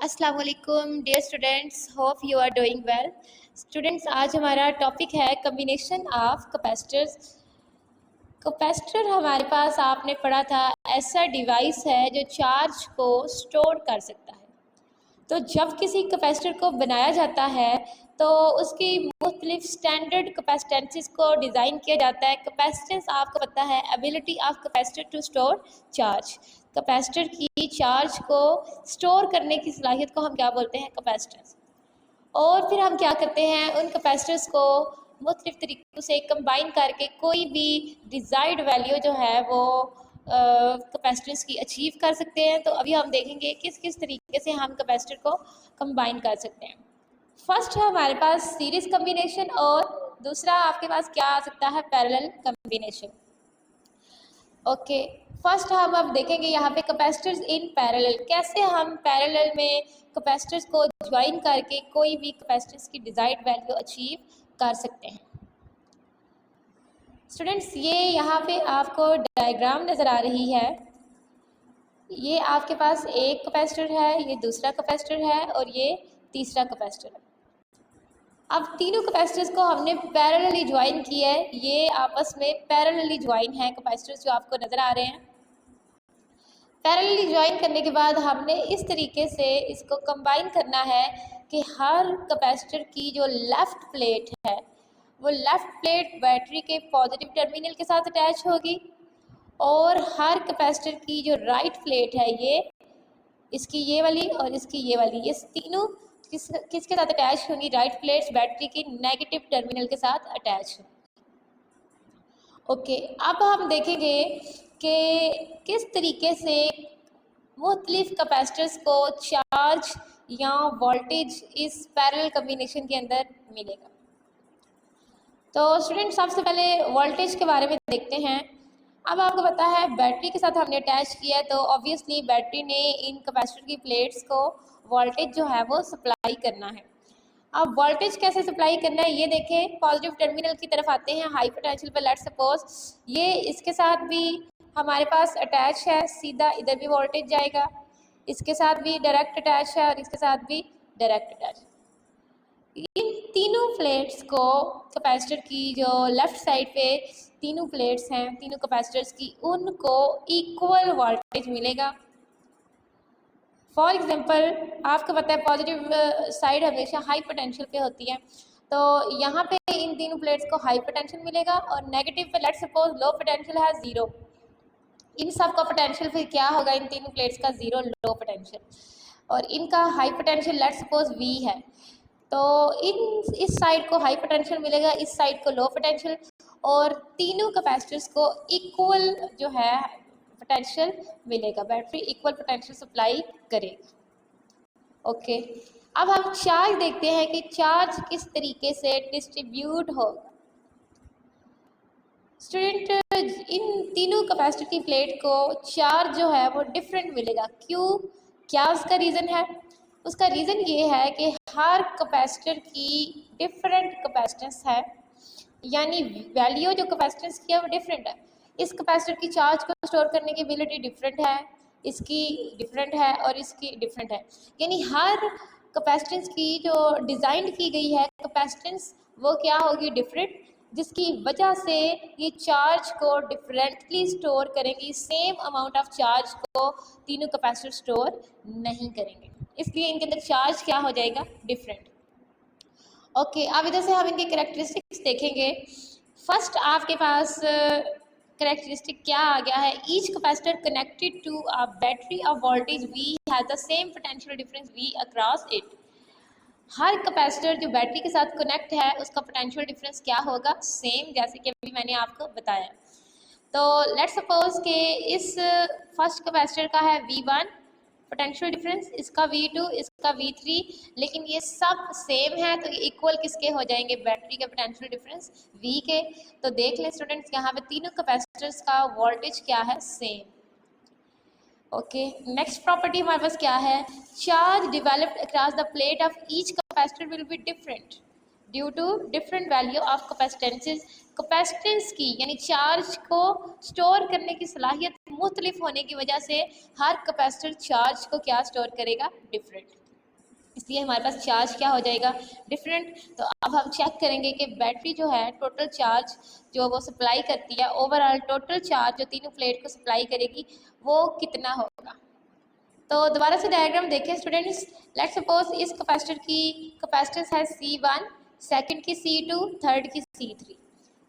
अस्सलाम वालेकुम dear students, hope you are doing well. Students, आज हमारा टॉपिक है कम्बिनेशन ऑफ कैपेसिटर्स। कैपेसिटर हमारे पास आपने पढ़ा था ऐसा डिवाइस है जो चार्ज को स्टोर कर सकता है। तो जब किसी कैपेसिटर को बनाया जाता है तो उसकी मुख्तलिफ स्टैंडर्ड कैपेसिटेंसेस को डिज़ाइन किया जाता है। कैपेसिटेंस आपको पता है ability of capacitor to store charge. Capacitor की चार्ज को स्टोर करने की सलाहियत को हम क्या बोलते हैं? कैपेसिटेंस। और फिर हम क्या करते हैं, उन कैपेसिटर्स को मुख्तलिफ तरीक़ों से कंबाइन करके कोई भी डिज़ायर्ड वैल्यू जो है वो कैपेसिटर्स की अचीव कर सकते हैं। तो अभी हम देखेंगे किस किस तरीके से हम कैपेसिटर को कंबाइन कर सकते हैं। फर्स्ट है हमारे पास सीरीज कम्बिनेशन और दूसरा आपके पास क्या आ सकता है? Parallel combination. ओके, फर्स्ट हम अब देखेंगे यहाँ पे कैपेसिटर्स इन पैरेलल। कैसे हम पैरेलल में कैपेसिटर्स को ज्वाइन करके कोई भी कैपेसिटर्स की डिज़ायर्ड वैल्यू अचीव कर सकते हैं। स्टूडेंट्स, ये यहाँ पे आपको डायग्राम नज़र आ रही है। ये आपके पास एक कैपेसिटर है, ये दूसरा कैपेसिटर है और ये तीसरा कैपेसिटर है। अब तीनों कैपेसिटर्स को हमने पैरेलली ज्वाइन किया है। ये आपस में पैरेलली ज्वाइन है कैपेसिटर्स जो आपको नज़र आ रहे हैं। पैरेलली ज्वाइन करने के बाद हमने इस तरीके से इसको कंबाइन करना है कि हर कैपेसिटर की जो लेफ़्ट प्लेट है वो लेफ़्ट प्लेट बैटरी के पॉजिटिव टर्मिनल के साथ अटैच होगी और हर कैपेसिटर की जो राइट प्लेट है ये इसकी ये वाली और इसकी ये वाली, ये तीनों किसके साथ अटैच होंगी? राइट प्लेट्स बैटरी की नेगेटिव टर्मिनल के साथ अटैच। ओके, अब हम देखेंगे कि किस तरीके से मुख्तलिफ कैपेसिटर्स को चार्ज या वोल्टेज इस पैरेलल कम्बिनेशन के अंदर मिलेगा। तो स्टूडेंट, सबसे पहले वोल्टेज के बारे में देखते हैं। अब आपको पता है बैटरी के साथ हमने अटैच किया है तो ऑब्वियसली बैटरी ने इन कैपेसिटर की प्लेट्स को वोल्टेज जो है वो सप्लाई करना है। अब वोल्टेज कैसे सप्लाई करना है ये देखें। पॉजिटिव टर्मिनल की तरफ आते हैं, हाई पोटेंशियल पर। लेट्स सपोज ये इसके साथ भी हमारे पास अटैच है, सीधा इधर भी वोल्टेज जाएगा। इसके साथ भी डायरेक्ट अटैच है और इसके साथ भी डायरेक्ट अटैच। इन तीनों प्लेट्स को कैपेसिटर की जो लेफ़्ट साइड पे तीनों प्लेट्स हैं, तीनों कैपेसिटर्स की, उनको इक्वल वोल्टेज मिलेगा। फॉर एग्जांपल, आपको पता है पॉजिटिव साइड हमेशा हाई पोटेंशियल पे होती है, तो यहाँ पे इन तीनों प्लेट्स को हाई पोटेंशियल मिलेगा और नेगेटिव पे लेट्स सपोज लो पोटेंशियल है, ज़ीरो। इन सब का पोटेंशियल फिर क्या होगा? इन तीनों प्लेट्स का ज़ीरो, लो पोटेंशियल, और इनका high potential let's suppose we है। तो इस साइड को हाई पोटेंशियल मिलेगा, इस साइड को लो पोटेंशियल, और तीनों कैपेसिटर्स को इक्वल जो है पोटेंशियल मिलेगा। बैटरी इक्वल पोटेंशियल सप्लाई करेगी। ओके, अब हम चार्ज देखते हैं कि चार्ज किस तरीके से डिस्ट्रीब्यूट होगा। स्टूडेंट, इन तीनों कैपेसिटर की प्लेट को चार्ज जो है वो डिफरेंट मिलेगा। क्यों? क्या उसका रीज़न है? उसका रीज़न ये है कि हर कैपेसिटर की डिफरेंट कैपेसिटेंस है, यानी वैल्यू जो कैपेसिटेंस की है वो डिफरेंट है। इस कैपेसिटर की चार्ज को स्टोर करने की एबिलिटी डिफरेंट है, इसकी डिफरेंट है और इसकी डिफरेंट है। यानी हर कैपेसिटेंस की जो डिज़ाइन की गई है कैपेसिटेंस वो क्या होगी? डिफरेंट, जिसकी वजह से ये चार्ज को डिफरेंटली स्टोर करेंगी। सेम अमाउंट ऑफ चार्ज को तीनों कैपेसिटर स्टोर नहीं करेंगे, इसलिए इनके अंदर चार्ज क्या हो जाएगा? डिफरेंट। ओके, अब इधर से हम इनके कैरेक्टरिस्टिक्स देखेंगे। फर्स्ट आपके पास कैरेक्टरिस्टिक क्या आ गया है? Each capacitor connected to a battery of voltage V has the same potential difference V across it. हर कैपेसिटर जो बैटरी के साथ कनेक्ट है उसका पोटेंशियल डिफरेंस क्या होगा? सेम, जैसे कि अभी मैंने आपको बताया। तो लेट्स सपोज कि इस फर्स्ट कैपेसिटर का है V1 पोटेंशियल डिफरेंस, इसका V2, इसका V3, लेकिन ये सब सेम है तो ये इक्वल किसके हो जाएंगे? बैटरी के पोटेंशियल डिफरेंस V के। तो देख लें स्टूडेंट्स, यहाँ पे तीनों कैपेसिटर्स का वोल्टेज क्या है? सेम। ओके, नेक्स्ट प्रॉपर्टी हमारे पास क्या है? Charge developed across the plate of each capacitor will be different due to different value of capacitances. Capacitance की यानी चार्ज को स्टोर करने की सलाहियत मुख्तलिफ होने की वजह से हर कैपेसिटर चार्ज को क्या स्टोर करेगा? डिफरेंट। इसलिए हमारे पास चार्ज क्या हो जाएगा, डिफरेंट। तो अब हम चेक करेंगे कि बैटरी जो है टोटल चार्ज जो वो सप्लाई करती है, ओवरऑल टोटल चार्ज जो तीनों प्लेट को सप्लाई करेगी वो कितना होगा। तो दोबारा से डायग्राम देखें स्टूडेंट्स। लेट्स सपोज इस कैपेसिटर की कैपेसिटेंस है C1, सेकंड की C2, थर्ड की C3।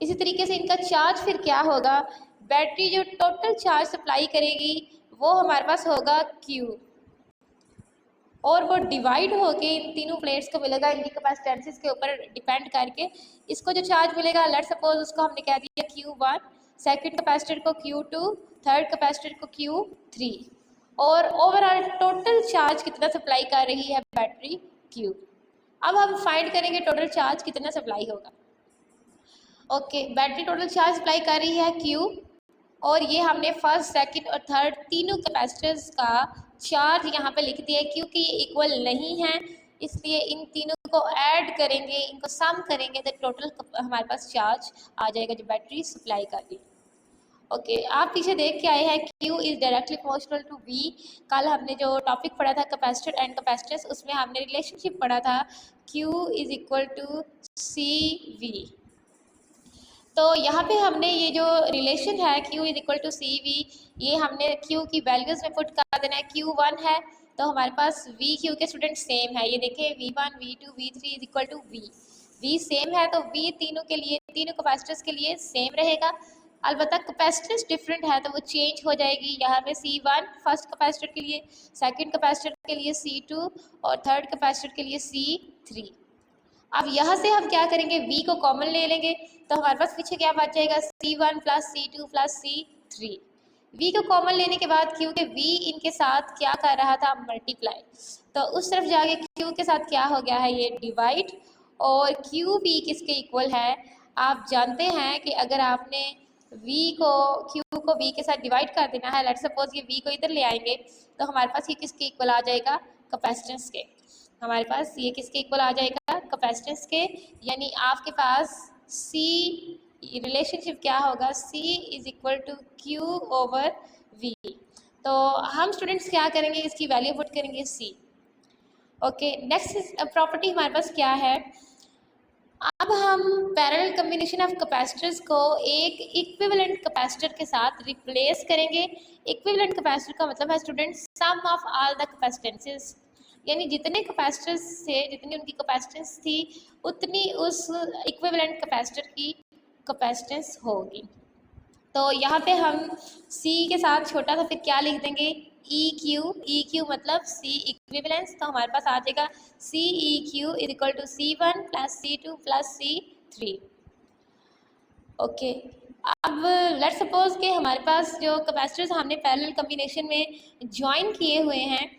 इसी तरीके से इनका चार्ज फिर क्या होगा, बैटरी जो टोटल चार्ज सप्लाई करेगी वो हमारे पास होगा Q, और वो डिवाइड होके इन तीनों प्लेट्स को मिलेगा इनकी कैपेसिटेंसेस के ऊपर डिपेंड करके। इसको जो चार्ज मिलेगा, लेट्स सपोज उसको हमने कह दिया Q1, सेकंड कैपेसिटर को Q2, थर्ड कैपेसिटर को Q3, और ओवरऑल टोटल चार्ज कितना सप्लाई कर रही है बैटरी Q। अब हम फाइंड करेंगे टोटल चार्ज कितना सप्लाई होगा। Okay, battery total charge supply कर रही है Q, और ये हमने फर्स्ट, सेकंड और थर्ड तीनों कैपेसिटर्स का चार्ज यहाँ पे लिख दिया है। क्योंकि ये इक्वल नहीं है इसलिए इन तीनों को ऐड करेंगे, इनको सम करेंगे तो टोटल हमारे पास चार्ज आ जाएगा जो बैटरी सप्लाई कर रही है। ओके, आप पीछे देख के आए हैं Q is directly proportional to V। कल हमने जो टॉपिक पढ़ा था कैपेसिटर एंड कैपेसिटेंस, उसमें हमने रिलेशनशिप पढ़ा था Q is equal to CV। तो यहाँ पे हमने ये जो रिलेशन है Q is equal to CV, ये हमने Q की वैल्यूज़ में पुट कर देना है। Q1 है तो हमारे पास VQ के स्टूडेंट सेम है, ये देखें V1, V2, V3 is equal to V same है तो V तीनों के लिए, तीनों कैपेसिटर्स के लिए सेम रहेगा। अलबत्ता कैपेसिटेंस डिफरेंट है तो वो चेंज हो जाएगी। यहाँ पे C1 फर्स्ट कैपेसिटर के लिए, सेकंड कैपेसिटर के लिए C2 और थर्ड कैपेसिटर के लिए C3। अब यहाँ से हम क्या करेंगे, V को कॉमन ले लेंगे तो हमारे पास पीछे क्या बच जाएगा, C1 plus C2 plus C3। V को कॉमन लेने के बाद क्योंकि V इनके साथ क्या कर रहा था, मल्टीप्लाई, तो उस तरफ जाके Q के साथ क्या हो गया है, ये डिवाइड। और QV किसके इक्वल है, आप जानते हैं कि अगर आपने Q को V के साथ डिवाइड कर देना है, लेट्स सपोज ये V को इधर ले आएंगे तो हमारे पास ये किसके इक्वल आ जाएगा, कैपेसिटेंस के। हमारे पास ये किसके इक्वल आ जाएगा, कैपेसिटेंस के। यानी आपके पास C रिलेशनशिप क्या होगा, C is equal to Q over V। तो हम स्टूडेंट्स क्या करेंगे, इसकी वैल्यू पुट करेंगे C। ओके, नेक्स्ट प्रॉपर्टी हमारे पास क्या है, अब हम पैरेलल कम्बिनेशन ऑफ कैपेसिटर्स को एक इक्विवेलेंट कैपेसिटर के साथ रिप्लेस करेंगे। इक्विवेलेंट कैपेसिटर का मतलब है students sum of all the capacitances, यानी जितने कैपेसिटर्स थे, जितनी उनकी कैपेसिटेंस थी उतनी उस इक्विवेलेंट कैपेसिटर की कैपेसिटेंस होगी। तो यहाँ पे हम C के साथ छोटा सा फिर क्या लिख देंगे, EQ मतलब C इक्विवेलेंस। तो हमारे पास आ जाएगा CEQ is equal to C1 plus C2 plus C3। Okay, अब लेट्स सपोज कि हमारे पास जो कैपेसिटर्स हमने पैरेलल कम्बिनेशन में ज्वाइन किए हुए हैं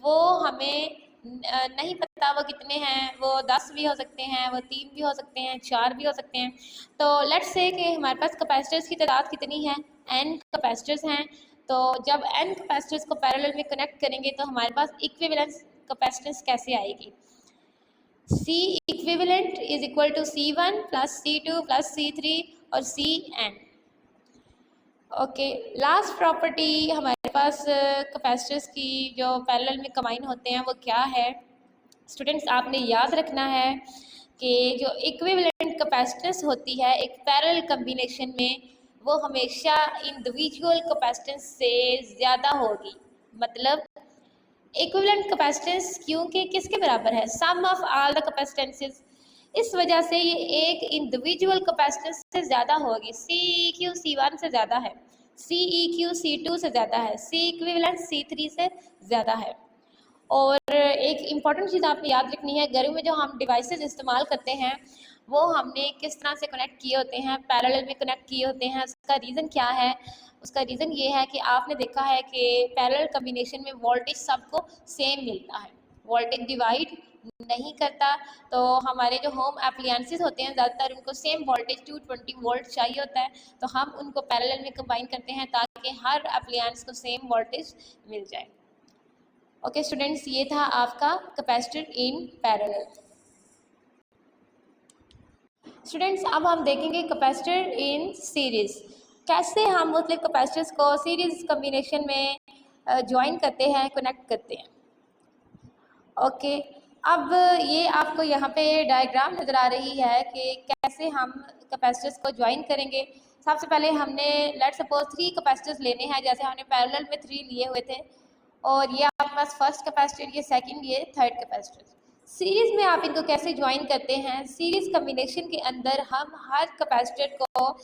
वो हमें नहीं पता वो कितने हैं, वो 10 भी हो सकते हैं, वो 3 भी हो सकते हैं, 4 भी हो सकते हैं। तो लेट्स से कि हमारे पास कैपेसिटर्स की तादाद कितनी है, n कैपेसिटर्स हैं। तो जब n कैपेसिटर्स को पैरेलल में कनेक्ट करेंगे तो हमारे पास इक्विवेलेंस कैपेसिटेंस कैसे आएगी, C equivalent is equal to C1 plus C2 plus C3 और Cn। ओके, लास्ट प्रॉपर्टी हमारे पास कैपेसिटर्स की जो पैरेलल में कंबाइन होते हैं वो क्या है, स्टूडेंट्स आपने याद रखना है कि जो इक्विवेलेंट कैपेसिटेंस होती है एक पैरेलल कम्बिनेशन में वो हमेशा इंडिविजुअल कैपेसिटेंस से ज़्यादा होगी। मतलब इक्विवेलेंट कैपेसिटेंस क्योंकि किसके बराबर है, सम ऑफ ऑल द कैपेसिटेंसेस, इस वजह से ये एक इंडिविजुअल कैपेसिटेंस से ज़्यादा होगी। CEQ C1 से ज़्यादा है, CEQ C2 से ज़्यादा है, C इक्विवेलेंट C3 से ज़्यादा है। और एक इम्पॉर्टेंट चीज़ आपने याद रखनी है, घरों में जो हम डिवाइसेस इस्तेमाल करते हैं वो हमने किस तरह से कनेक्ट किए होते हैं, पैरेलल में कनेक्ट किए होते हैं। उसका रीज़न क्या है, उसका रीज़न ये है कि आपने देखा है कि पैरेलल कम्बिनेशन में वोल्टेज सबको सेम मिलता है, वोल्टेज डिवाइड नहीं करता। तो हमारे जो होम एप्लियंसेस होते हैं ज़्यादातर उनको सेम वोल्टेज 220 वोल्ट चाहिए होता है, तो हम उनको पैरेलल में कंबाइन करते हैं ताकि हर एप्लियंस को सेम वोल्टेज मिल जाए। ओके स्टूडेंट्स, ये था आपका कैपेसिटर इन पैरेलल। स्टूडेंट्स अब हम देखेंगे कैपेसिटर इन सीरीज़, कैसे हम मुख्तलिफ कैपेसिटर्स को सीरीज़ कम्बिनेशन में ज्वाइन करते हैं, कनेक्ट करते हैं। ओके, अब ये आपको यहाँ पे डायग्राम नज़र आ रही है कि कैसे हम कैपेसिटर्स को ज्वाइन करेंगे। सबसे पहले हमने लेट सपोज 3 कैपेसिटर्स लेने हैं, जैसे हमने पैरेलल में 3 लिए हुए थे, और ये आपके पास फर्स्ट कैपेसिटर, ये सेकंड, ये थर्ड कैपेसिटर। सीरीज़ में आप इनको कैसे ज्वाइन करते हैं? सीरीज़ कम्बिनेशन के अंदर हम हर कैपेसिटर को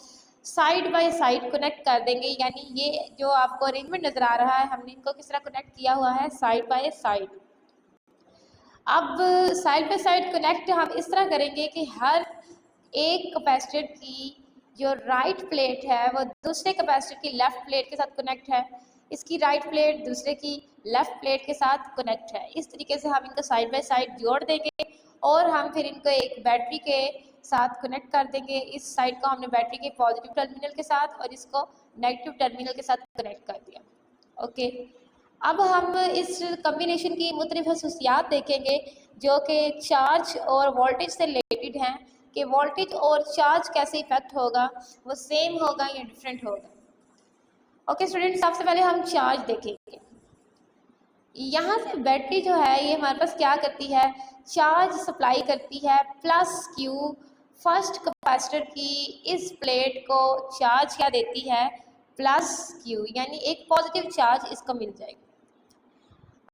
साइड बाय साइड कनेक्ट कर देंगे, यानी ये जो आपको अरेंजमेंट नज़र आ रहा है, हमने इनको किस तरह कनेक्ट किया हुआ है, साइड बाय साइड। अब साइड बाय साइड कनेक्ट हम इस तरह करेंगे कि हर एक कैपेसिटर की जो राइट प्लेट है वो दूसरे कैपेसिटर की लेफ़्ट प्लेट के साथ कनेक्ट है, इसकी राइट प्लेट दूसरे की लेफ़्ट प्लेट के साथ कनेक्ट है। इस तरीके से हम इनको साइड बाय साइड जोड़ देंगे और हम फिर इनको एक बैटरी के साथ कनेक्ट कर देंगे। इस साइड को हमने बैटरी के पॉजिटिव टर्मिनल के साथ और इसको नेगेटिव टर्मिनल के साथ कनेक्ट कर दिया। ओके, अब हम इस कम्बिनेशन की मुख्तलिफ खसूसियात देखेंगे जो कि चार्ज और वोल्टेज से रिलेटेड हैं, कि वोल्टेज और चार्ज कैसे इफेक्ट होगा, वो सेम होगा या डिफरेंट होगा। ओके स्टूडेंट, सबसे पहले हम चार्ज देखेंगे। यहाँ से बैटरी जो है ये हमारे पास क्या करती है, चार्ज सप्लाई करती है प्लस क्यू। फर्स्ट कैपेसिटर की इस प्लेट को चार्ज क्या देती है, प्लस क्यू, यानी एक पॉजिटिव चार्ज इसको मिल जाएगा।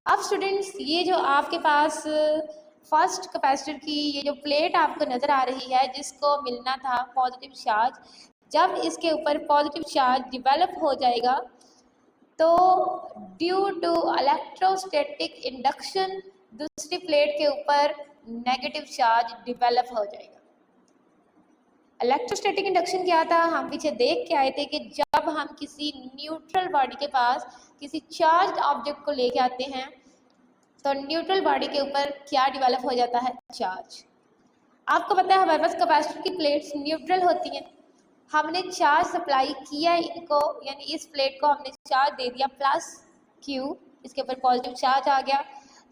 अब स्टूडेंट्स, ये जो आपके पास फर्स्ट कैपेसिटर की ये जो प्लेट आपको नज़र आ रही है जिसको मिलना था पॉजिटिव चार्ज, जब इसके ऊपर पॉजिटिव चार्ज डिवेलप हो जाएगा तो ड्यू टू इलेक्ट्रोस्टैटिक इंडक्शन दूसरी प्लेट के ऊपर नेगेटिव चार्ज डिवेलप हो जाएगा। इलेक्ट्रोस्टैटिक इंडक्शन क्या था, हम पीछे देख के आए थे कि जब हम किसी न्यूट्रल बॉडी के पास किसी चार्ज ऑब्जेक्ट को लेके आते हैं तो न्यूट्रल बॉडी के ऊपर क्या डिवेलप हो जाता है, चार्ज। आपको पता है हमारे पास कैपेसिटर की प्लेट्स न्यूट्रल होती हैं, हमने चार्ज सप्लाई किया इनको, यानी इस प्लेट को हमने चार्ज दे दिया प्लस क्यू, इसके ऊपर पॉजिटिव चार्ज आ गया,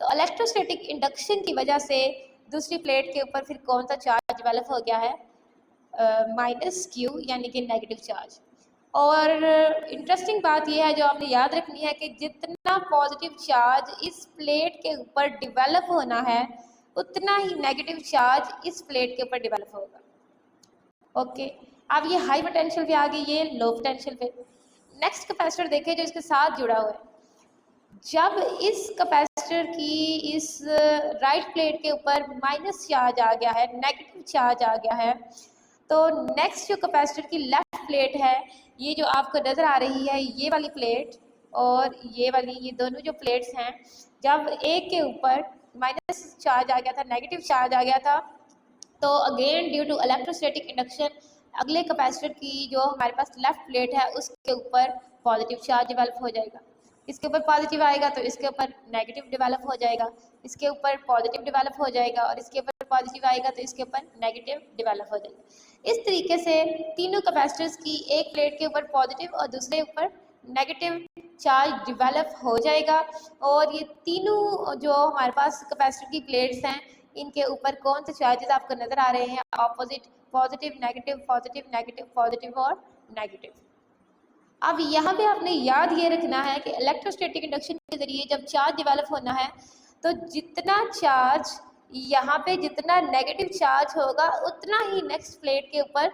तो इलेक्ट्रोस्टैटिक इंडक्शन की वजह से दूसरी प्लेट के ऊपर फिर कौन सा चार्ज डिवेलप हो गया है, माइनस क्यू, यानी कि नेगेटिव चार्ज। और इंटरेस्टिंग बात यह है जो आपने याद रखनी है कि जितना पॉजिटिव चार्ज इस प्लेट के ऊपर डिवेलप होना है उतना ही नेगेटिव चार्ज इस प्लेट के ऊपर डिवेलप होगा। ओके, अब ये हाई पोटेंशियल पे आ गई, ये लो पोटेंशियल पे। नेक्स्ट कैपेसिटर देखें जो इसके साथ जुड़ा हुआ है, जब इस कैपेसिटर की इस राइट प्लेट के ऊपर माइनस चार्ज आ गया है, नेगेटिव चार्ज आ गया है, तो नेक्स्ट जो कैपेसिटर की लेफ्ट प्लेट है, ये जो आपको नज़र आ रही है ये वाली प्लेट और ये वाली, ये दोनों जो प्लेट्स हैं, जब एक के ऊपर माइनस चार्ज आ गया था, नेगेटिव चार्ज आ गया था, तो again due to electrostatic induction अगले कैपेसिटर की जो हमारे पास लेफ्ट प्लेट है उसके ऊपर पॉजिटिव चार्ज डेवलप हो जाएगा। इसके ऊपर पॉजिटिव आएगा तो इसके ऊपर नेगेटिव डेवलप हो जाएगा, इसके ऊपर पॉजिटिव डेवलप हो जाएगा और इसके ऊपर पॉजिटिव आएगा तो इसके ऊपर नेगेटिव डेवलप हो जाएगा। इस तरीके से तीनों कैपेसिटर्स की एक प्लेट के ऊपर पॉजिटिव और दूसरे ऊपर नेगेटिव चार्ज डेवलप हो जाएगा, और ये तीनों जो हमारे पास कैपेसिटर की प्लेट्स हैं इनके ऊपर कौन से चार्जेस आपको नज़र आ रहे हैं, opposite, positive negative, positive negative, positive और नेगेटिव। अब यहाँ पे आपने याद ये रखना है कि इलेक्ट्रोस्टैटिक इंडक्शन के ज़रिए जब चार्ज डेवलप होना है तो जितना चार्ज यहाँ पे जितना नेगेटिव चार्ज होगा उतना ही नेक्स्ट प्लेट के ऊपर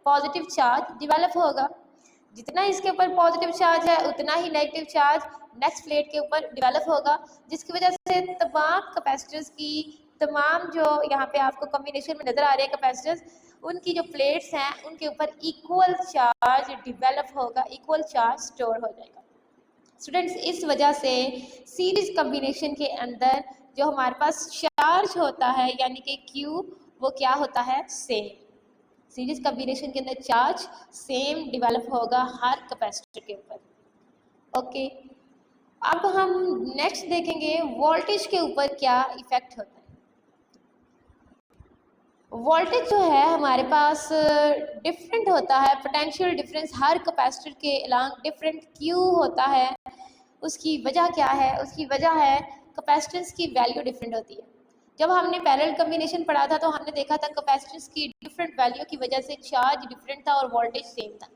पॉजिटिव चार्ज डेवलप होगा, जितना इसके ऊपर पॉजिटिव चार्ज है उतना ही नेगेटिव चार्ज नेक्स्ट प्लेट के ऊपर डेवलप होगा, जिसकी वजह से तमाम कैपेसिटर्स की तमाम जो यहाँ पे आपको कॉम्बिनेशन में नज़र आ रहे हैं कैपेसिटर्स, उनकी जो प्लेट्स हैं उनके ऊपर इक्वल चार्ज डेवलप होगा, इक्वल चार्ज स्टोर हो जाएगा। स्टूडेंट्स, इस वजह से सीरीज कॉम्बिनेशन के अंदर जो हमारे पास चार्ज होता है यानी कि Q, वो क्या होता है, सेम। सीरीज कॉम्बिनेशन के अंदर चार्ज सेम डेवलप होगा हर कैपेसिटर के ऊपर। ओके, अब हम नेक्स्ट देखेंगे वोल्टेज के ऊपर क्या इफेक्ट होता है। वोल्टेज जो है हमारे पास डिफरेंट होता है, पोटेंशियल डिफरेंस हर कैपेसिटर के अलॉन्ग डिफरेंट क्यों होता है, उसकी वजह क्या है, उसकी वजह है कैपेसिटेंस की वैल्यू डिफरेंट होती है। जब हमने पैरेलल कॉम्बिनेशन पढ़ा था तो हमने देखा था कैपेसिटेंस की डिफरेंट वैल्यू की वजह से चार्ज डिफरेंट था और वोल्टेज सेम था।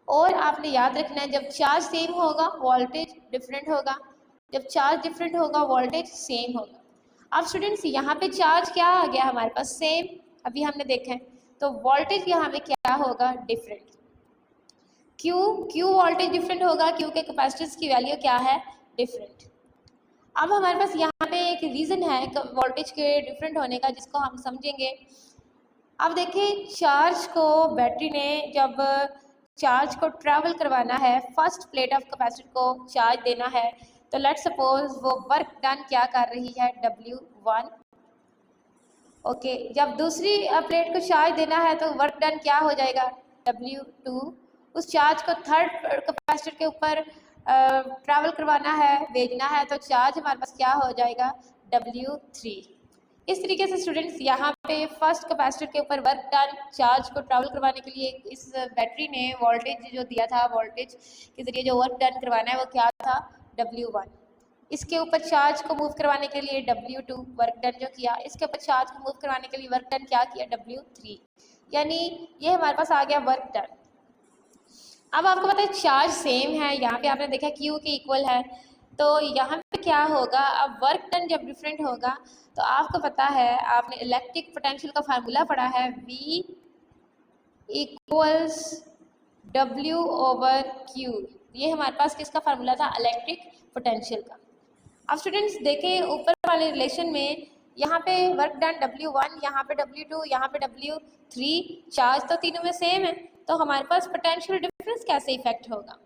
और आपने याद रखना है जब चार्ज सेम होगा वोल्टेज डिफरेंट होगा, जब चार्ज डिफरेंट होगा वोल्टेज सेम होगा। अब स्टूडेंट्स यहाँ पे चार्ज क्या आ गया हमारे पास, सेम अभी हमने देखा है, तो वोल्टेज यहाँ पे क्या होगा, डिफरेंट। क्यों वोल्टेज डिफरेंट होगा, क्योंकि कैपेसिटेंस की वैल्यू क्या है, डिफरेंट। अब हमारे पास यहाँ पे एक रीज़न है वोल्टेज के डिफरेंट होने का, जिसको हम समझेंगे। अब देखिए, चार्ज को बैटरी ने जब चार्ज को ट्रैवल करवाना है, फर्स्ट प्लेट ऑफ कैपेसिटर को चार्ज देना है, तो लेट्स सपोज वो वर्क डन क्या कर रही है, W1। ओके, जब दूसरी प्लेट को चार्ज देना है तो वर्क डन क्या हो जाएगा, W2। उस चार्ज को थर्ड कैपेसिटर के ऊपर ट्रैवल करवाना है, भेजना है, तो चार्ज हमारे पास क्या हो जाएगा, W3। इस तरीके से स्टूडेंट्स यहाँ पे फर्स्ट कैपेसिटर के ऊपर वर्क डन, चार्ज को ट्रैवल करवाने के लिए इस बैटरी ने वोल्टेज जो दिया था, वोल्टेज के जरिए जो वर्क डन करवाना है वो क्या था, W1। इसके ऊपर चार्ज को मूव करवाने के लिए W2 वर्क डन जो किया, इसके ऊपर चार्ज को मूव करवाने के लिए वर्क डन क्या किया, W3। यानी ये हमारे पास आ गया वर्क डन। अब आपको पता है चार्ज सेम है, यहाँ पे आपने देखा Q के इक्वल है, तो यहाँ पे क्या होगा, अब वर्क डन जब डिफरेंट होगा तो आपको पता है, आपने इलेक्ट्रिक पोटेंशियल का फार्मूला पढ़ा है, V इक्वल्स W/Q। ये हमारे पास किसका फार्मूला था, इलेक्ट्रिक पोटेंशियल का। अब स्टूडेंट्स देखें ऊपर वाले रिलेशन में, यहाँ पे वर्क डन W1, यहाँ पे W2, यहाँ पे W3, चार्ज तो तीनों में सेम है, तो हमारे पास पोटेंशियल डिफरेंस कैसे इफेक्ट होगा।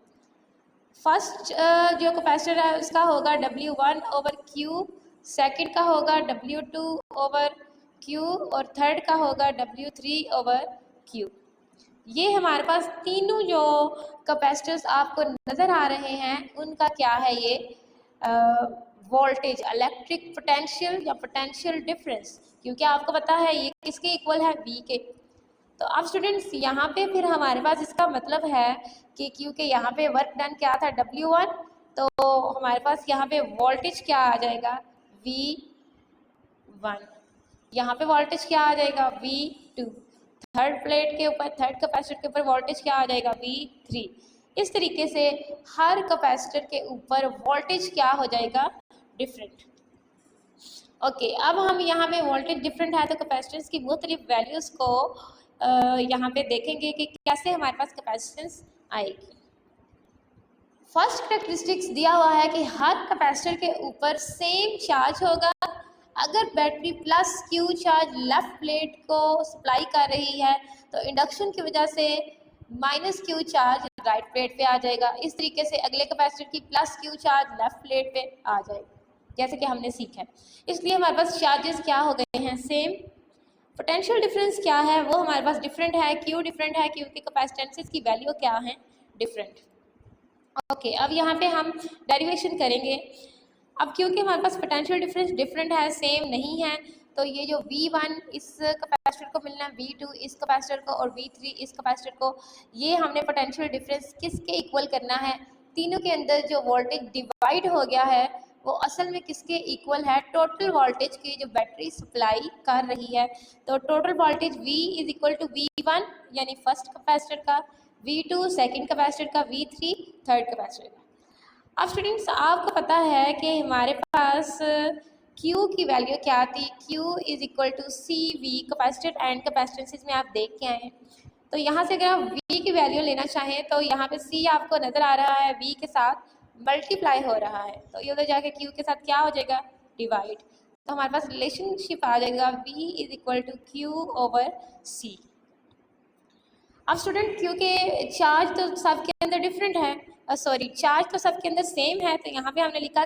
फर्स्ट जो कैपेसिटर है उसका होगा W1/Q, सेकंड का होगा W2/Q और थर्ड का होगा W3/Q। ये हमारे पास तीनों जो कैपेसिटर्स आपको नज़र आ रहे हैं उनका क्या है, ये वोल्टेज, इलेक्ट्रिक पोटेंशियल या पोटेंशियल डिफरेंस, क्योंकि आपको पता है ये किसके इक्वल है, V के। तो अब स्टूडेंट्स यहाँ पे फिर हमारे पास इसका मतलब है कि क्योंकि यहाँ पे वर्क डन क्या था, W1, तो हमारे पास यहाँ पे वोल्टेज क्या आ जाएगा, V1। यहाँ पे वोल्टेज क्या आ जाएगा, V2। थर्ड प्लेट के ऊपर, थर्ड कैपेसिटर के ऊपर वोल्टेज क्या आ जाएगा, V3। इस तरीके से हर कैपेसिटर के ऊपर वोल्टेज क्या हो जाएगा, डिफरेंट। ओके, अब हम यहाँ पे वोल्टेज डिफरेंट है तो कैपेसिटेंस की मुख्तलिफ वैल्यूज़ को यहाँ पे देखेंगे कि कैसे हमारे पास कैपेसिटेंस आएगी। फर्स्ट कैरेक्टरिस्टिक्स दिया हुआ है कि हर कैपेसिटर के ऊपर सेम चार्ज होगा। अगर battery plus Q charge left plate को सप्लाई कर रही है तो इंडक्शन की वजह से minus Q charge right plate पे आ जाएगा। इस तरीके से अगले कैपेसिटर की plus Q charge left plate पे आ जाएगा, जैसे कि हमने सीखा है। इसलिए हमारे पास चार्जेस क्या हो गए हैं, सेम। पोटेंशियल डिफरेंस क्या है, वो हमारे पास डिफरेंट है, क्यों डिफरेंट है, क्योंकि कैपेसिटेंसेस की वैल्यू क्या है, डिफरेंट। ओके, अब यहाँ पे हम डेरिवेशन करेंगे। अब क्योंकि हमारे पास पोटेंशियल डिफरेंस डिफरेंट है, सेम नहीं है, तो ये जो V1 इस कैपेसिटर को मिलना है, V2 इस कैपेसिटर को और V3 इस कैपेसिटर को, ये हमने पोटेंशियल डिफरेंस किसके इक्वल करना है, तीनों के अंदर जो वोल्टेज डिवाइड हो गया है वो असल में किसके इक्वल है, टोटल वोल्टेज की जो बैटरी सप्लाई कर रही है। तो total voltage V is equal to V1 यानी फर्स्ट कैपेसिटर का, V2 सेकंड कैपेसिटर का, V3 थर्ड कैपेसिटर का। अब स्टूडेंट्स आपको पता है कि हमारे पास Q की वैल्यू क्या थी, Q is equal to CV, capacitor and capacitances में आप देख के आए हैं। तो यहाँ से अगर आप V की वैल्यू लेना चाहें तो यहाँ पे C आपको नज़र आ रहा है, V के साथ मल्टीप्लाई हो रहा है, तो ये उधर जाके Q के साथ क्या हो जाएगा, डिवाइड। तो हमारे पास रिलेशनशिप आ जाएगा V is equal to Q/C। अब स्टूडेंट क्योंकि चार्ज तो सबके अंदर डिफरेंट है, सॉरी चार्ज तो सबके अंदर सेम है, तो यहाँ पे हमने लिखा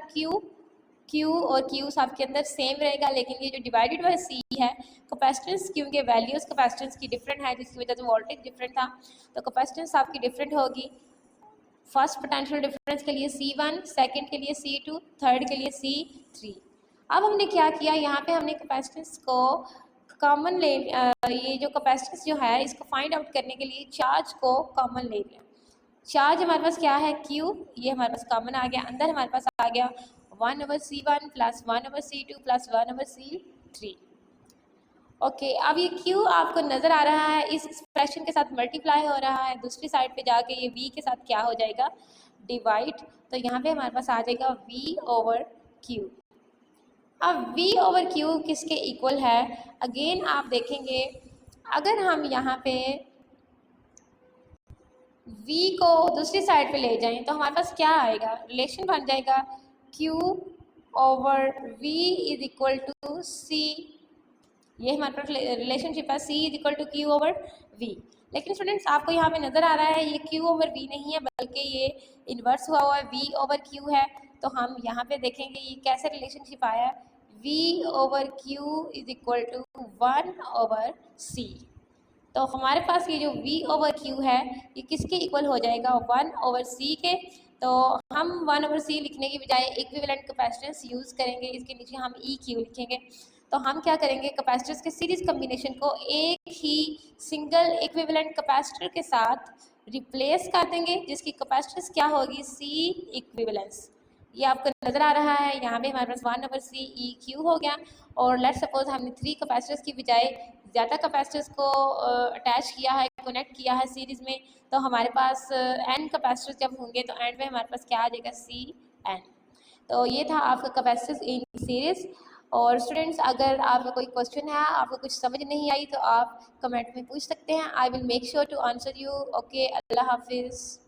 Q और Q सबके अंदर सेम रहेगा, लेकिन ये जो डिवाइडेड बाय C है, कैपेसिटेंस क्योंकि वैल्यूज कैपेसिटेंस की डिफरेंट है जिसकी वजह से वोल्टेज डिफरेंट था, तो कैपेसिटेंस आपकी डिफरेंट होगी। फर्स्ट पोटेंशियल डिफरेंस के लिए C1, सेकंड के लिए C2, थर्ड के लिए C3। अब हमने क्या किया, यहाँ पे हमने कैपेसिटेंस को कॉमन ले, ये जो कैपेसिटेंस जो है इसको फाइंड आउट करने के लिए चार्ज को कॉमन ले लिया। चार्ज हमारे पास क्या है, Q, ये हमारे पास कॉमन आ गया, अंदर हमारे पास आ गया 1/C1 plus 1/C2 plus 1/C3। Okay, अब ये Q आपको नज़र आ रहा है, इस एक्सप्रेशन के साथ मल्टीप्लाई हो रहा है, दूसरी साइड पे जाके ये V के साथ क्या हो जाएगा, डिवाइड। तो यहाँ पे हमारे पास आ जाएगा V/Q। अब v ओवर q किसके इक्वल है? अगेन आप देखेंगे अगर हम यहाँ पे v को दूसरी साइड पे ले जाएं तो हमारे पास क्या आएगा? रिलेशन बन जाएगा q over v is equal to c। ये हमारे पास रिलेशनशिप है, c is equal to q over v। लेकिन स्टूडेंट्स आपको यहाँ पे नज़र आ रहा है ये q ओवर v नहीं है बल्कि ये इन्वर्स हुआ हुआ है, v ओवर q है। तो हम यहाँ पे देखेंगे ये कैसे रिलेशनशिप आया है, v over q is equal to 1 over c। तो हमारे पास ये जो v ओवर q है ये किसके इक्वल हो जाएगा? 1 ओवर c के। तो हम 1 ओवर c लिखने की बजाय इक्विवेलेंट कैपेसिटेंस यूज़ करेंगे, इसके नीचे हम ई क्यू लिखेंगे। तो हम क्या करेंगे, कैपेसिटर्स के सीरीज कम्बिनेशन को एक ही सिंगल इक्विवेलेंट कैपेसिटर के साथ रिप्लेस कर देंगे, जिसकी कैपेसिटेंस क्या होगी? सी इक्विवेलेंस। ये आपको नज़र आ रहा है, यहाँ पे हमारे पास 1 ओवर सी ई क्यू हो गया। और लेट्स सपोज हमने 3 कैपेसिटर्स की बजाय ज़्यादा कैपेसिटर्स को अटैच किया है, कनेक्ट किया है सीरीज़ में। तो हमारे पास n कैपेसिटर्स जब होंगे तो एंड में हमारे पास क्या आ जाएगा? C N. तो ये था आपका कैपेसिटर्स इन सीरीज़। और स्टूडेंट्स अगर आपका कोई क्वेश्चन है, आपको कुछ समझ नहीं आई तो आप कमेंट में पूछ सकते हैं। I will make sure to answer you. Okay, अल्लाह हाफिज़।